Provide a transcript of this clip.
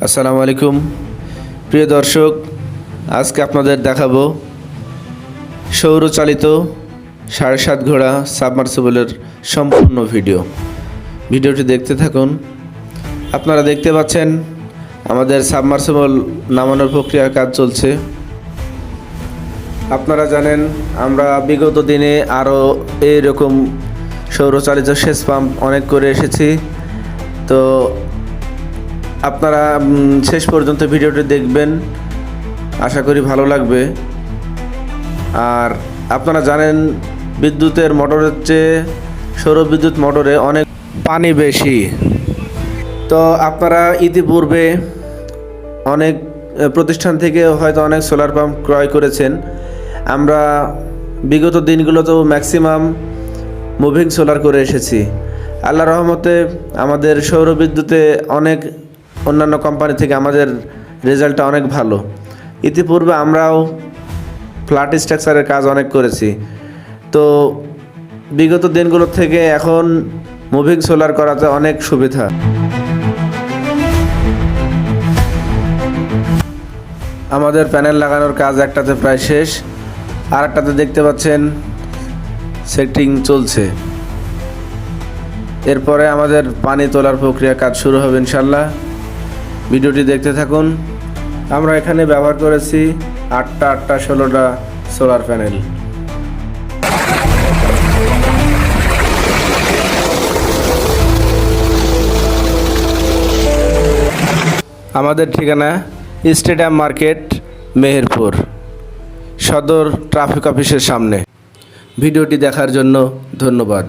আসসালামু আলাইকুম প্রিয় দর্শক, আজকে আপনাদের দেখাবো সৌরচালিত 7.5 ঘোড়া সাবমার্সিবলের সম্পূর্ণ ভিডিওটি দেখতে থাকুন। আপনারা দেখতে পাচ্ছেন আমাদের সাবমার্সিবল নামানোর প্রক্রিয়ার কাজ চলছে। আপনারা জানেন আমরা বিগত দিনে আরও এইরকম সৌরচালিত সেচ পাম্প অনেক করে এসেছি। তো আপনারা শেষ পর্যন্ত ভিডিওটি দেখবেন, আশা করি ভালো লাগবে। আর আপনারা জানেন বিদ্যুতের মোটরের চেয়ে সৌরবিদ্যুৎ মোটরে অনেক পানি বেশি। তো আপনারা ইতিপূর্বে অনেক প্রতিষ্ঠান থেকে হয়তো অনেক সোলার পাম্প ক্রয় করেছেন। আমরা বিগত দিনগুলোতেও ম্যাক্সিমাম মুভিং সোলার করে এসেছি। আল্লাহর রহমতে আমাদের সৌরবিদ্যুতে অনেক অন্যান্য কোম্পানি থেকে আমাদের রেজাল্টটা অনেক ভালো। ইতিপূর্বে আমরাও ফ্ল্যাট স্ট্রাকচারের কাজ অনেক করেছি। তো বিগত দিনগুলোর থেকে এখন মুভিং সোলার করাতে অনেক সুবিধা। আমাদের প্যানেল লাগানোর কাজ একটাতে প্রায় শেষ, আর একটাতে দেখতে পাচ্ছেন সেটিং চলছে। এরপরে আমাদের পানি তোলার প্রক্রিয়া কাজ শুরু হবে ইনশাল্লাহ। ভিডিওটি দেখতে থাকুন। আমরা এখানে ব্যবহার করেছি 8টা 16টা সোলার প্যানেল। আমাদের ঠিকানা স্টেডিয়াম মার্কেট, মেহেরপুর সদর ট্রাফিক অফিসের সামনে। ভিডিওটি দেখার জন্য ধন্যবাদ।